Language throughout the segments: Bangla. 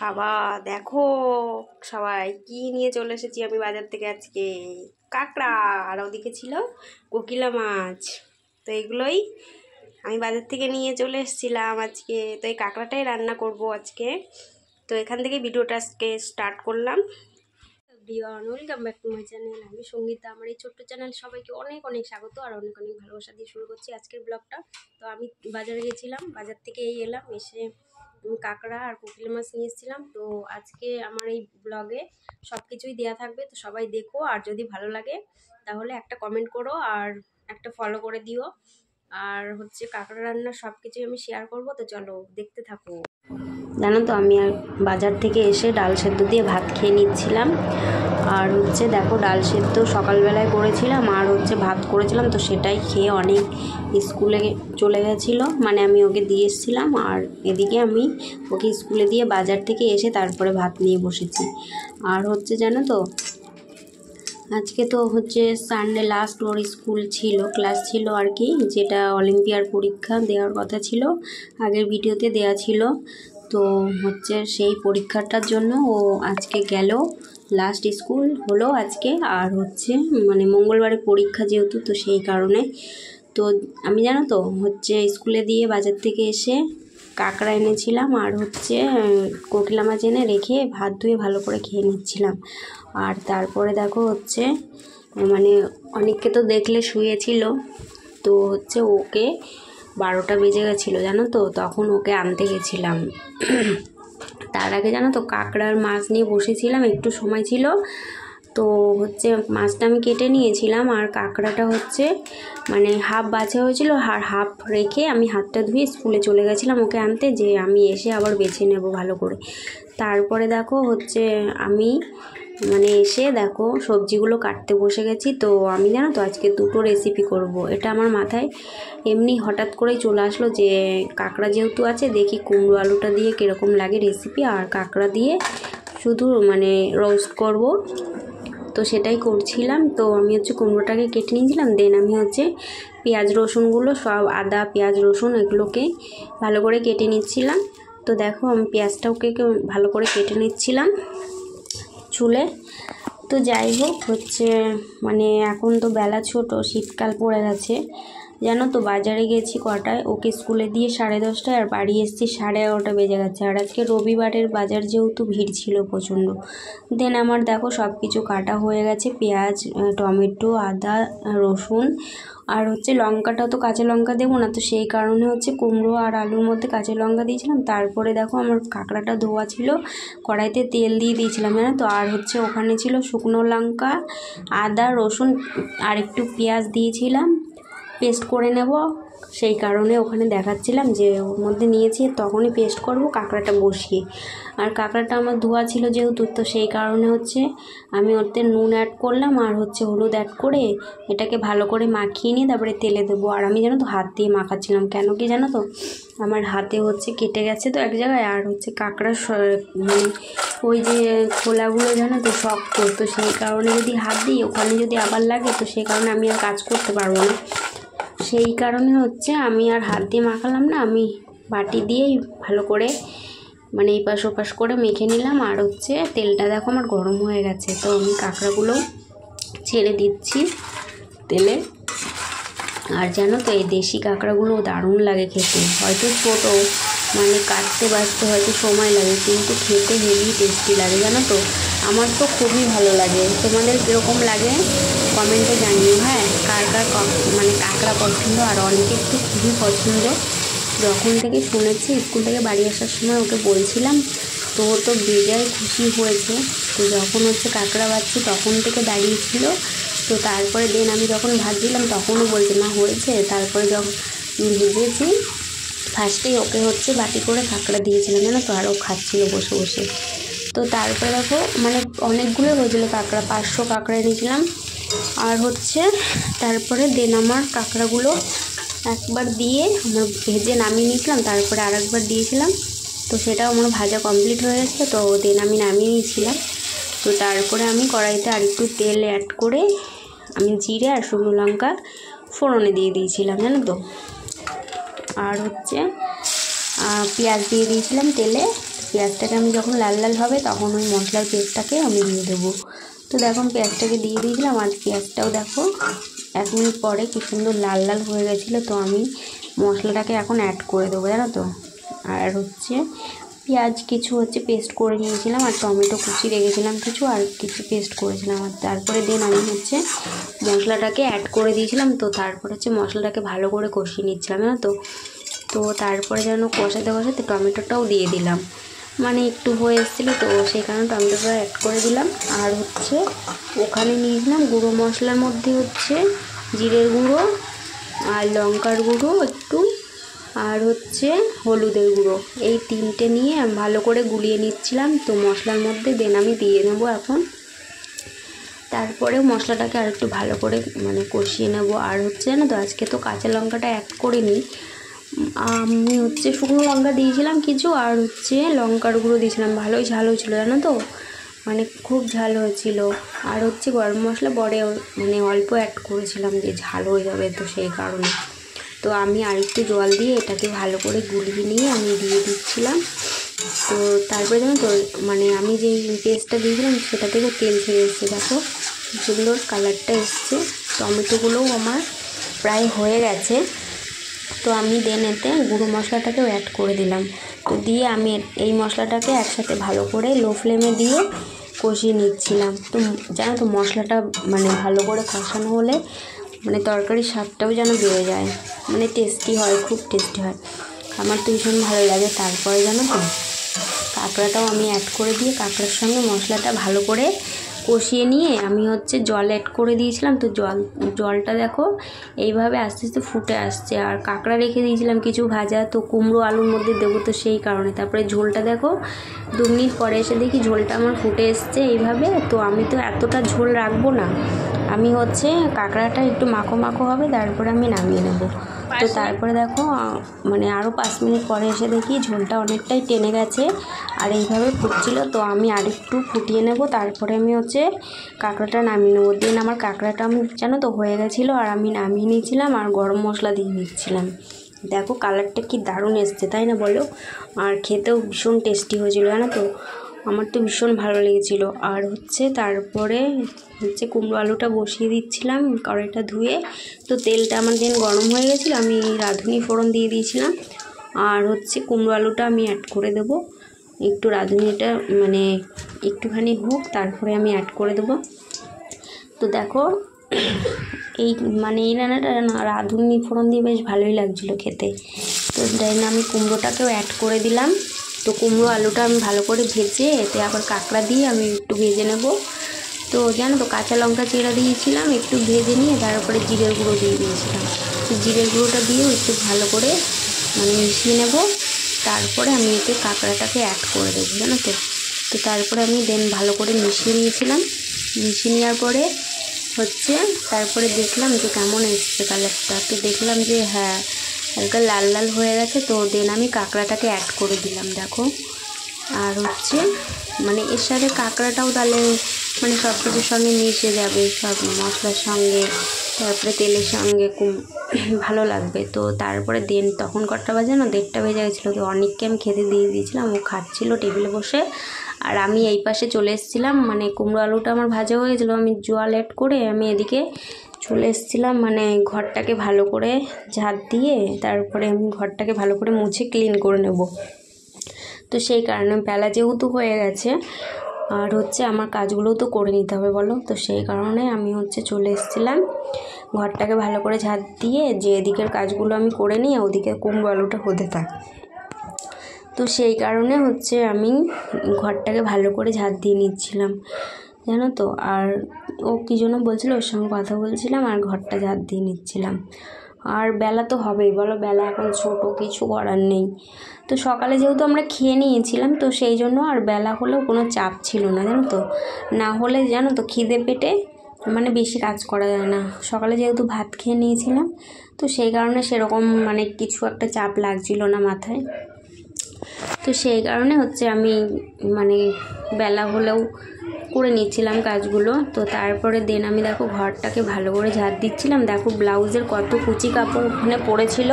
বাবা দেখো সবাই কি নিয়ে চলে এসেছি আমি বাজার থেকে আজকে। কাঁকড়া আর ওদিকে ছিল কোকিলা মাছ। তো এগুলোই আমি বাজার থেকে নিয়ে চলে এসেছিলাম আজকে। তো এই কাঁকড়াটাই রান্না করব আজকে। তো এখান থেকে ভিডিওটা আজকে স্টার্ট করলাম। Welcome back to my channel. আমি সঙ্গীতা। আমার এই ছোট্ট চ্যানেল সবাইকে অনেক অনেক স্বাগত আর অনেক অনেক ভালোবাসা দিয়ে শুরু করছি আজকের ব্লগটা। তো আমি বাজারে গেছিলাম, বাজার থেকে এলাম, এসে কাঁকড়া আর কোকিলা মাছ নিয়ে এসেছিলাম। তো আজকে আমার এই ব্লগে সব কিছুই দেওয়া থাকবে, তো সবাই দেখো। আর যদি ভালো লাগে তাহলে একটা কমেন্ট করো আর একটা ফলো করে দিও। আর কাঁকড়া রান্নার সব কিছুই আমি শেয়ার করব। তো চলো দেখতে থাকো। জানো তো আমি আর বাজার থেকে এসে ডাল সেদ্ধ দিয়ে ভাত খেয়ে নিচ্ছিলাম। আর দেখো ডাল সেদ্ধ সকালবেলায় করেছিলাম আর ভাত করেছিলাম, তো সেটাই খেয়ে অনেক স্কুলে চলে গেছিলো, মানে আমি ওকে দিয়ে এসেছিলাম। আর এদিকে আমি ওকে স্কুলে দিয়ে বাজার থেকে এসে তারপরে ভাত নিয়ে বসেছি। আর জানো তো আজকে তো সানডে লাস্ট ওর স্কুল ছিল, ক্লাস ছিল আর কি, যেটা অলিম্পিয়ার পরীক্ষা দেওয়ার কথা ছিল, আগের ভিডিওতে দেয়া ছিল। তো সেই পরীক্ষাটার জন্য ও আজকে গেল, লাস্ট স্কুল হলো আজকে। আর মানে মঙ্গলবারে পরীক্ষা যেহেতু, তো সেই কারণে তো আমি জানো তো স্কুলে দিয়ে বাজার থেকে এসে কাঁকড়া এনেছিলাম আর কোকিলা মাছ এনে রেখে ভাত ধুয়ে ভালো করে খেয়ে নিচ্ছিলাম। আর তারপরে দেখো মানে অনেককে তো দেখলে শুয়েছিল, তো ওকে 12টা বেজে গেছিলো জানো তো, তখন ওকে আনতে গেছিলাম। তার আগে জানো তো কাঁকড়ার মাছ নিয়ে বসেছিলাম, একটু সময় ছিল, তো মাছটা আমি কেটে নিয়েছিলাম। আর কাঁকড়াটা মানে হাফ বাছা হয়েছিল আর হাফ রেখে আমি হাতটা ধুয়ে স্কুলে চলে গেছিলাম ওকে আনতে, যে আমি এসে আবার বেছে নেব ভালো করে। তারপরে দেখো আমি মানে এসে দেখো সবজিগুলো কাটতে বসে গেছি। তো আমি জানো তো আজকে দুটো রেসিপি করব, এটা আমার মাথায় এমনি হঠাৎ করেই চলে আসলো, যে কাঁকড়া যেহেতু আছে দেখি কুমড়ো আলুটা দিয়ে কীরকম লাগে রেসিপি, আর কাঁকড়া দিয়ে শুধু মানে রোস্ট করব, তো সেটাই করছিলাম। তো আমি কুমড়োটাকে কেটে নিয়েছিলাম, দেন আমি পেঁয়াজ রসুনগুলো সব আদা পেঁয়াজ রসুন এগুলোকে ভালো করে কেটে নিচ্ছিলাম। তো দেখো আমি পেঁয়াজটাকে ভালো করে কেটে নিচ্ছিলাম চুলে। তো যাই হোক মানে এখন তো বেলা ছোট, শীতকাল পড়ে গেছে জানো তো। বাজারে গেছি কটায়, ওকে স্কুলে দিয়ে 10:30টায়, আর বাড়ি এসেছি 11:30 বেজে গেছে। আর আজকে রবিবারের বাজার যেহেতু ভিড় ছিল প্রচণ্ড। দেন আমার দেখো সব কিছু কাটা হয়ে গেছে, পেঁয়াজ টমেটো আদা রসুন, আর লঙ্কাটা তো কাঁচা লঙ্কা দেবো না, তো সেই কারণে কুমড়ো আর আলুর মধ্যে কাঁচা লঙ্কা দিয়েছিলাম। তারপরে দেখো আমার কাঁকড়াটা ধোয়া ছিল, কড়াইতে তেল দিয়ে দিয়েছিলাম জানো তো। আর ওখানে ছিল শুকনো লঙ্কা আদা রসুন আর একটু পেঁয়াজ দিয়েছিলাম, পেস্ট করে নেব, সেই কারণে ওখানে দেখাচ্ছিলাম যে ওর মধ্যে নিয়েছি, তখনই পেস্ট করব কাঁকড়াটা বসিয়ে। আর কাঁকড়াটা আমার ধোয়া ছিল যেহেতু, তো সেই কারণে আমি ওতে নুন অ্যাড করলাম আর হলুদ অ্যাড করে এটাকে ভালো করে মাখিয়ে নিয়ে তারপরে তেলে দেবো। আর আমি জানো তো হাত দিয়ে মাখাচ্ছিলাম, কেন কি জানো তো আমার হাতে কেটে গেছে তো এক জায়গায়। আর কাঁকড়ার মানে ওই যে খোলাগুলো জানো তো শক্ত, তো সেই কারণে যদি হাত দিই ওখানে যদি আবার লাগে, তো সেই কারণে আমি আর কাজ করতে পারবো না। সেই কারণে আমি আর হাত দিয়ে মাখালাম না, আমি বাটি দিয়েই ভালো করে মানে এপাশ ওপাশ করে মেখে নিলাম। আর তেলটা দেখো আমার গরম হয়ে গেছে, তো আমি কাঁকড়াগুলো ছেড়ে দিচ্ছি তেলে। আর জানো তো এই দেশি কাঁকড়াগুলো দারুণ লাগে খেতে, হয়তো ছোটো মানে কাটতে বাছতে হয়তো সময় লাগে, কিন্তু খেতে হেভি টেস্টি লাগে জানো তো। আমার তো খুবই ভালো লাগে, তোমাদের কীরকম লাগে কমেন্টে জানিও। হ্যাঁ, কার কার মানে কাঁকড়া পছন্দ, আর অনেকের তো খুবই পছন্দ। যখন থেকে শুনেছি স্কুল থেকে বাড়ি আসার সময় ওকে বলছিলাম, তো ও তো বেজায় খুশি হয়েছে। তো যখন কাঁকড়া বাছছি তখন থেকে দাঁড়িয়েছিল। তো তারপরে দেন আমি যখন ভাজছিলাম তখনও বলছে মা হয়েছে। তারপরে যখন ভেজেছি ফার্স্টেই ওকে বাটি করে কাঁকড়া দিয়েছিলাম জানো তো, আর ও খাচ্ছিল বসে বসে। তো তারপরে দেখো মানে অনেকগুলো হয়েছিল কাঁকড়া, 500 কাঁকড়া এনেছিলাম। আর তারপরে দেন আমার কাঁকড়াগুলো একবার দিয়ে আমার ভেজে নামিয়ে নিয়েছিলাম, তারপরে আরেকবার দিয়েছিলাম, তো সেটাও আমার ভাজা কমপ্লিট হয়ে গেছে। তো দেন আমি নামিয়ে নিয়েছিলাম। তো তারপরে আমি কড়াইতে আরেকটু তেল অ্যাড করে আমি জিরে আর শুকনো লঙ্কা ফোড়নে দিয়ে দিয়েছিলাম জানো তো। আর পেঁয়াজ দিয়ে দিয়েছিলাম তেলে। পেঁয়াজটাকে আমি যখন লাল লাল হবে তখন ওই মশলার পেস্টটাকে আমি দিয়ে দেবো। তো দেখো পেঁয়াজটাকে দিয়ে দিয়েছিলাম, আর পেঁয়াজটাও দেখো 1 মিনিট পরে কি সুন্দর লাল লাল হয়ে গেছিলো। তো আমি মশলাটাকে এখন অ্যাড করে দেবো, জানো তো। আর হচ্ছে পেঁয়াজ কিছু হচ্ছে পেস্ট করে নিয়েছিলাম, আর টমেটো কুচি রেখেছিলাম কিছু, আর কিছু পেস্ট করেছিলাম। আর তারপরে দেন আমি হচ্ছে মশলাটাকে অ্যাড করে দিয়েছিলাম। তো তারপর হচ্ছে মশলাটাকে ভালো করে কষিয়ে নিচ্ছিলাম, জানো তো। তো তারপরে যেন কষাতে কষাতে টমেটোটাও দিয়ে দিলাম, মানে একটু হয়ে এসেছিলো, তো সেই কারণে টমেটোটা অ্যাড করে দিলাম। আর হচ্ছে ওখানে নিয়েছিলাম গুঁড়ো মশলার মধ্যে হচ্ছে জিরের গুঁড়ো আর লঙ্কার গুঁড়ো একটু, আর হচ্ছে হলুদের গুঁড়ো, এই 3টে নিয়ে আমি ভালো করে গুলিয়ে নিচ্ছিলাম। তো মশলার মধ্যে দেন আমি দিয়ে নেবো এখন। তারপরেও মশলাটাকে আর একটু ভালো করে মানে কষিয়ে নেব। আর হচ্ছে না তো আজকে তো কাঁচা লঙ্কাটা অ্যাড করিনি, আমি হচ্ছে শুকনো লঙ্কা দিয়েছিলাম কিছু, আর হচ্ছে লঙ্কার গুঁড়ো দিয়েছিলাম। ভালোই ঝাল হয়েছিলো, জানো তো, মানে খুব ঝাল হয়েছিল। আর হচ্ছে গরম মশলা পরে মানে অল্প অ্যাড করেছিলাম যে ঝাল হয়ে যাবে, তো সেই কারণে। তো আমি আরেকটু জল দিয়ে এটাকে ভালো করে গুলিয়ে নিয়ে আমি দিয়ে দিচ্ছিলাম। তো তারপরে জানো তো মানে আমি যেই পেস্টটা দিয়েছিলাম সেটা থেকে তেল ছেড়ে এসছে, দেখো সুন্দর কালারটা এসছে। টমেটোগুলোও আমার প্রায় হয়ে গেছে। তো আমি দেন এতে গুঁড়ো মশলাটাকেও অ্যাড করে দিলাম। তো দিয়ে আমি এই মশলাটাকে একসাথে ভালো করে লো ফ্লেমে দিয়ে কষিয়ে নিচ্ছিলাম। তো জানো তো মশলাটা মানে ভালো করে কষানো হলে মানে তরকারির স্বাদটাও যেন বেড়ে যায়, মানে টেস্টি হয়, খুব টেস্টি হয়। আমার তো ভীষণ ভালো লাগে। তারপরে জানো তো কাঁকড়াটাও আমি অ্যাড করে দিয়ে কাঁকড়ার সঙ্গে মশলাটা ভালো করে কষিয়ে নিয়ে আমি হচ্ছে জল অ্যাড করে দিয়েছিলাম। তো জলটা দেখো এইভাবে আস্তে আস্তে ফুটে আসছে। আর কাঁকড়া রেখে দিয়েছিলাম কিছু ভাজা, তো কুমড়ো আলুর মধ্যে দেবো, তো সেই কারণে। তারপরে ঝোলটা দেখো 2 মিনিট পরে এসে দেখি ঝোলটা আমার ফুটে এসছে এইভাবে। তো আমি তো এতটা ঝোল রাখবো না, আমি হচ্ছে কাঁকড়াটা একটু মাখো মাখো হবে, তারপরে আমি নামিয়ে নেব। তো তারপরে দেখো মানে আরও 5 মিনিট পরে এসে দেখি ঝোলটা অনেকটাই টেনে গেছে আর এইভাবে ফুটছিল। তো আমি আরেকটু ফুটিয়ে নেব, তারপরে আমি হচ্ছে কাঁকড়াটা নামিয়ে নেবো। দেন আমার কাঁকড়াটা আমি জানো তো হয়ে গেছিলো, আর আমি নামিয়ে নিয়েছিলাম আর গরম মশলা দিয়ে নিচ্ছিলাম। দেখো কালারটা কি দারুণ এসছে, তাই না বলো? আর খেতেও ভীষণ টেস্টি হয়েছিল, জানো তো, আমার তো ভীষণ ভালো লেগেছিলো। আর হচ্ছে তারপরে হচ্ছে কুমড়ো আলুটা বসিয়ে দিচ্ছিলাম কড়াইটা ধুয়ে। তো তেলটা আমার যেন গরম হয়ে গেছিলো, আমি রাঁধুনি ফোড়ন দিয়ে দিয়েছিলাম। আর হচ্ছে কুমড়ো আলুটা আমি অ্যাড করে দেবো, একটু রাঁধুনিটা মানে একটুখানি হোক, তারপরে আমি অ্যাড করে দেবো। তো দেখো এই মানে এই রান্নাটা রাঁধুনি ফোড়ন দিয়ে বেশ ভালোই লাগছিলো খেতে। তো দেন আমি কুমড়োটাকেও অ্যাড করে দিলাম। তো কুমড়ো আলুটা আমি ভালো করে ভেজে এতে আবার কাঁকড়া দিয়ে আমি একটু ভেজে নেব। তো জানো তো কাঁচা লঙ্কা চিড়া দিয়েছিলাম, একটু ভেজে নিয়ে তারপরে জিরের গুঁড়ো দিয়ে দিয়েছিলাম। তো জিরের গুঁড়োটা দিয়েও একটু ভালো করে মানে মিশিয়ে নেব। তারপরে আমি এতে কাঁকড়াটাকে অ্যাড করে দেবো, জানো তো। তো তারপরে আমি দেন ভালো করে মিশিয়ে নিয়েছিলাম। মিশিয়ে নেওয়ার পরে হচ্ছে তারপরে দেখলাম যে কেমন এসছে কালারটা। তো দেখলাম যে হ্যাঁ হালকা লাল লাল হয়ে গেছে। তো দেন আমি কাঁকড়াটাকে অ্যাড করে দিলাম, দেখো। আর হচ্ছে মানে এর সাথে কাঁকড়াটাও তাহলে মানে সব কিছুর সঙ্গে মিশে যাবে, সব মশলার সঙ্গে, তারপরে তেলের সঙ্গে খুব ভালো লাগবে। তো তারপরে দেন তখন কটা বাজে না, 1:30 বেজে গেছিলো। তো অনেককে আমি খেতে দিয়ে দিয়েছিলাম, ও খাচ্ছিলো টেবিলে বসে, আর আমি এই পাশে চলে এসেছিলাম। মানে কুমড়ো আলুটা আমার ভাজা হয়ে গেছিলো, আমি জল অ্যাড করে আমি এদিকে চলে এসেছিলাম, মানে ঘরটাকে ভালো করে ঝাঁট দিয়ে তারপরে আমি ঘরটাকে ভালো করে মুছে ক্লিন করে নেব। তো সেই কারণে বেলা যেহেতু হয়ে গেছে আর হচ্ছে আমার কাজগুলোও তো করে নিতে হবে বলো। তো সেই কারণে আমি হচ্ছে চলে এসেছিলাম ঘরটাকে ভালো করে ঝাঁট দিয়ে, যে এদিকের কাজগুলো আমি করে নিই ওদিকে কুমড়ো আলুটা হতে থাক। তো সেই কারণে হচ্ছে আমি ঘরটাকে ভালো করে ঝাঁট দিয়ে নিচ্ছিলাম, জানো তো। আর ও কী জন্য বলছিল, ওর সঙ্গে কথা বলছিলাম আর ঘরটা ঝাঁট দিয়ে নিচ্ছিলাম। আর বেলা তো হবেই বলো, বেলা এখন ছোটো, কিছু করার নেই। তো সকালে যেহেতু আমরা খেয়ে নিয়েছিলাম, তো সেই জন্য আর বেলা হলেও কোনো চাপ ছিল না, জানো তো। না হলে জানো তো খিদে পেটে মানে বেশি কাজ করা যায় না। সকালে যেহেতু ভাত খেয়ে নিয়েছিলাম, তো সেই কারণে সেরকম মানে কিছু একটা চাপ লাগছিল না মাথায়। তো সেই কারণে হচ্ছে আমি মানে বেলা হলেও করে নিচ্ছিলাম কাজগুলো। তো তারপরে দেন আমি দেখো ঘরটাকে ভালো করে ঝাঁট দিচ্ছিলাম। দেখো ব্লাউজের কত কুচি কাপড় ওখানে পড়েছিল,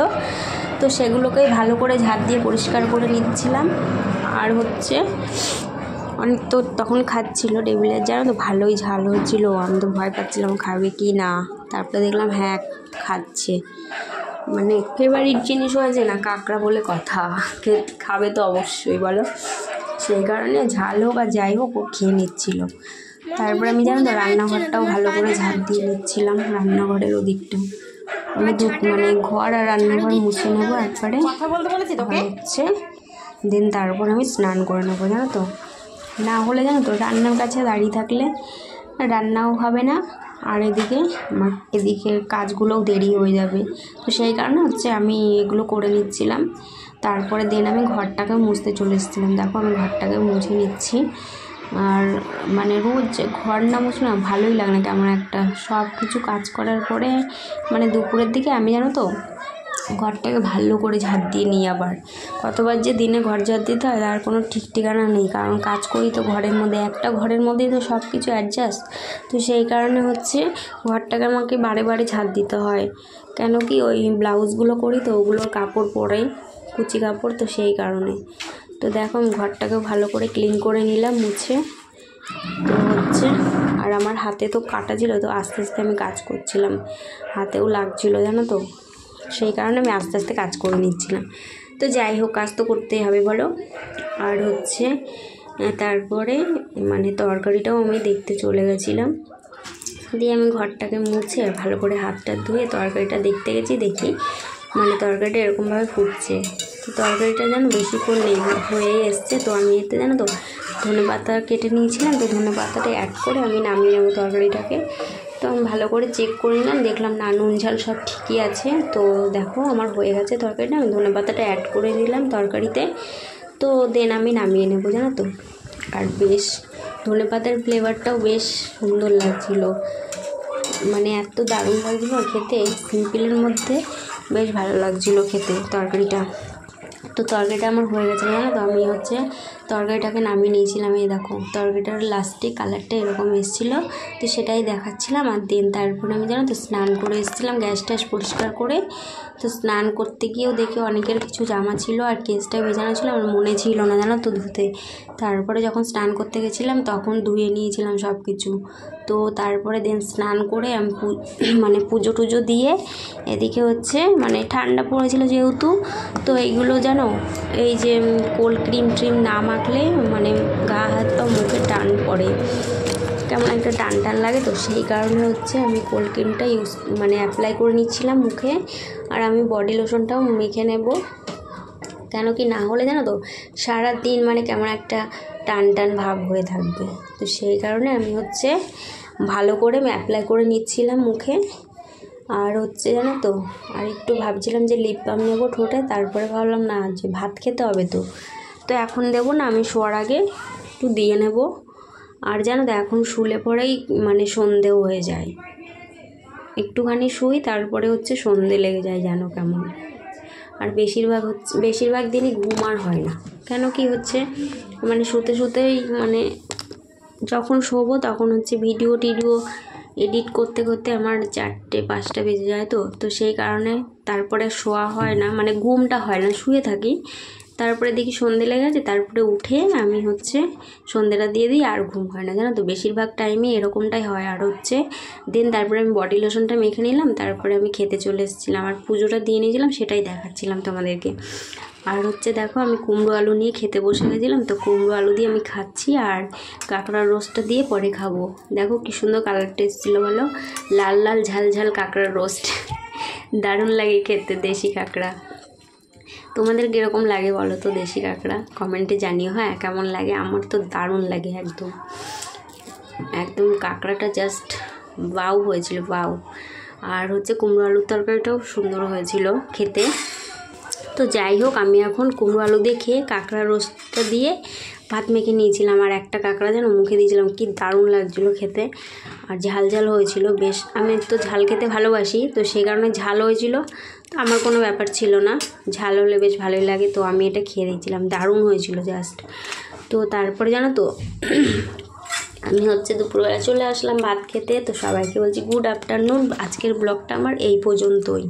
তো সেগুলোকেই ভালো করে ঝাড় দিয়ে পরিষ্কার করে নিচ্ছিলাম। আর হচ্ছে অনেক তো তখন খাচ্ছিল টেবিলের, জানো তো ভালোই ঝাল হচ্ছিল। আমি তো ভয় পাচ্ছিলাম খাবে কি না, তারপরে দেখলাম হ্যাঁ খাচ্ছে। মানে ফেভারিট জিনিস হয়েছে না কাঁকড়া বলে কথা, খাবে তো অবশ্যই বলো, সেই কারণে ঝাল হোক আর যাই হোক ও খেয়ে নিচ্ছিল। তারপরে আমি জানো তো রান্নাঘরটাও ভালো করে ঝাড় দিয়ে নিচ্ছিলাম, রান্নাঘরের ওদিকটা আমি মানে ঘর আর রান্নাঘর মুছে নেবো একবারে হচ্ছে। দেন তারপর আমি স্নান করে নেবো, জানো তো, না হলে জানো তো রান্নার কাছে দাঁড়িয়ে থাকলে রান্নাও হবে না, আর এদিকে কাজগুলোও দেরি হয়ে যাবে। তো সেই কারণে হচ্ছে আমি এগুলো করে নিচ্ছিলাম। তারপরে দেন আমি ঘরটাকে মুছতে চলে এসেছিলাম। দেখো আমি ঘরটাকে মুছে নিচ্ছি। আর মানে রোজ ঘর না মুছে না ভালোই লাগে না, কেমন একটা সব কিছু কাজ করার পরে মানে দুপুরের দিকে আমি জানো তো ঘরটাকে ভালো করে ঝাড় দিয়ে নিই। আবার কতবার যে দিনে ঘর ঝাড় দিতে হয় তার কোনো ঠিক ঠিকানা নেই, কারণ কাজ করি তো ঘরের মধ্যে, একটা ঘরের মধ্যেই তো সব কিছু অ্যাডজাস্ট। তো সেই কারণে হচ্ছে ঘরটাকে আমাকে বারে বারে ঝাড় দিতে হয়। কেন কি ওই ব্লাউজগুলো করি তো ওগুলোর কাপড় পরে, কুচি কাপড়, তো সেই কারণে। তো দেখো আমি ঘরটাকে ভালো করে ক্লিন করে নিলাম মুছে। তো হচ্ছে আর আমার হাতে তো কাটা ছিল, তো আস্তে আস্তে আমি কাজ করছিলাম, হাতেও লাগছিল জানো তো, সেই কারণে আমি আস্তে আস্তে কাজ করে নিচ্ছিলাম। তো যাই হোক কাজ তো করতেই হবে বলো। আর হচ্ছে তারপরে মানে তরকারিটাও আমি দেখতে চলে গেছিলাম, দিয়ে আমি ঘরটাকে মুছে ভালো করে হাতটা ধুয়ে তরকারিটা দেখতে গেছি। দেখি মানে তরকারিটা এরকমভাবে ফুটছে, তো তরকারিটা যেন বেশিক্ষণ নেই হয়ে এসছে। তো আমি এতে জানো তো ধনে পাতা কেটে নিয়েছিলাম, তো ধনে পাতাটা অ্যাড করে আমি নামিয়ে নেবো তরকারিটাকে। তো আমি ভালো করে চেক করে নিলাম, দেখলাম না নুন ঝাল সব ঠিকই আছে। তো দেখো আমার হয়ে গেছে তরকারিটা, আমি ধনে পাতাটা অ্যাড করে দিলাম তরকারিতে। তো দেন আমি নামিয়ে নেবো জানো তো। আর বেশ ধনে পাতার ফ্লেভারটাও বেশ সুন্দর লাগছিলো, মানে এত দারুণ লাগছিলো খেতে, সিম্পলের মধ্যে বেশ ভালো লাগছিলো খেতে তরকারিটা। তো তরকারিটা আমার হয়ে গেছে জানো তো, আমি হচ্ছে তরকারিটাকে নামিয়ে নিয়েছিলাম। এই দেখো তরকারিটার লাস্টে কালারটা এরকম এসেছিলো, তো সেটাই দেখাচ্ছিলাম। আর দেন তারপরে আমি জানো তো স্নান করে এসেছিলাম গ্যাস ট্যাস পরিষ্কার করে। তো স্নান করতে গিয়েও দেখি অনেকের কিছু জামা ছিল আর কেসটা ভেজানো ছিল, আমার মনে ছিল না জানো তো ধুতে। তারপরে যখন স্নান করতে গেছিলাম তখন ধুয়ে নিয়েছিলাম সব কিছু। তো তারপরে দেন স্নান করে আমি মানে পুজো টুজো দিয়ে এদিকে হচ্ছে মানে ঠান্ডা পড়েছিল যেহেতু, তো এইগুলো জানো এই যে কোল্ড ক্রিম ট্রিম না মাখলে মানে গা হাত পা মুখে টান পড়ে, কেমন একটা টান টান লাগে। তো সেই কারণে হচ্ছে আমি কোল্ড ক্রিমটা মানে অ্যাপ্লাই করে নিচ্ছিলাম মুখে, আর আমি বডি লোশনটাও মেখে নেব। কেন কি না হলে জানো তো সারাদিন মানে কেমন একটা টান টান ভাব হয়ে থাকবে। তো সেই কারণে আমি হচ্ছে ভালো করে আমি অ্যাপ্লাই করে নিচ্ছিলাম মুখে। আর হচ্ছে জানো তো আর একটু ভাবছিলাম যে লিপ বাম নেবো ঠোঁটে, তারপরে ভাবলাম না যে ভাত খেতে হবে তো এখন দেবো না, আমি শোয়ার আগে একটু দিয়ে নেব। আর জানো তো এখন শুলে পরেই মানে সন্ধেও হয়ে যায়, একটুখানি শুই তারপরে হচ্ছে সন্ধে লেগে যায় জানো কেমন। আর বেশিরভাগ দিনই ঘুম আর হয় না, কেন কি হচ্ছে মানে শুতেই মানে যখন শোবো তখন হচ্ছে ভিডিও টিডিও এডিট করতে করতে আমার 4-5টা বেজে যায়। তো সেই কারণে তারপরে শোয়া হয় না, মানে ঘুমটা হয় না, শুয়ে থাকি। তারপরে দেখি সন্ধে লেগে গেছে, তারপরে উঠে আমি হচ্ছে সন্ধেটা দিয়ে দিই, আর ঘুম হয় না জানো তো, বেশিরভাগ টাইমে এরকমটাই হয়। আর হচ্ছে দেন তারপরে আমি বডি লোশনটা মেখে নিলাম, তারপরে আমি খেতে চলে এসেছিলাম আর পুজোটা দিয়ে নিয়েছিলাম, সেটাই দেখাচ্ছিলাম তোমাদেরকে। আর হচ্ছে দেখো আমি কুমড়ো আলু নিয়ে খেতে বসে গেছিলাম, তো কুমড়ো আলু দিয়ে আমি খাচ্ছি আর কাঁকড়ার রোস্টটা দিয়ে পরে খাবো। দেখো কী সুন্দর কালারটা এসেছিলো বলো, লাল লাল ঝাল ঝাল কাঁকড়ার রোস্ট দারুণ লাগে খেতে দেশি কাঁকড়া। তোমাদের কীরকম লাগে বলো তো দেশি কাঁকড়া, কমেন্টে জানিও হ্যাঁ কেমন লাগে। আমার তো দারুণ লাগে একদম একদম কাঁকড়াটা জাস্ট বাউ হয়েছিল বাউ। আর হচ্ছে কুমড়ো আলুর তরকারিটাও সুন্দর হয়েছিল খেতে। তো যাই হোক আমি এখন কুমড়ো আলু দিয়ে খেয়ে কাঁকড়া রোস্টটা দিয়ে ভাত মেখে নিয়েছিলাম, আর একটা কাঁকড়া যেন মুখে দিয়েছিলাম, কি দারুণ লাগছিলো খেতে। আর ঝাল ঝাল হয়েছিল বেশ, আমি তো ঝাল খেতে ভালোবাসি, তো সেই কারণে ঝাল হয়েছিল। তো আমার কোনো ব্যাপার ছিল না, ঝাল হলে বেশ ভালোই লাগে, তো আমি এটা খেয়ে দিয়েছিলাম, দারুণ হয়েছিল জাস্ট। তো তারপরে জানো তো আমি হচ্ছে দুপুরবেলা চলে আসলাম ভাত খেতে। তো সবাইকে বলছি গুড আফটারনুন, আজকের ব্লগটা আমার এই পর্যন্তই।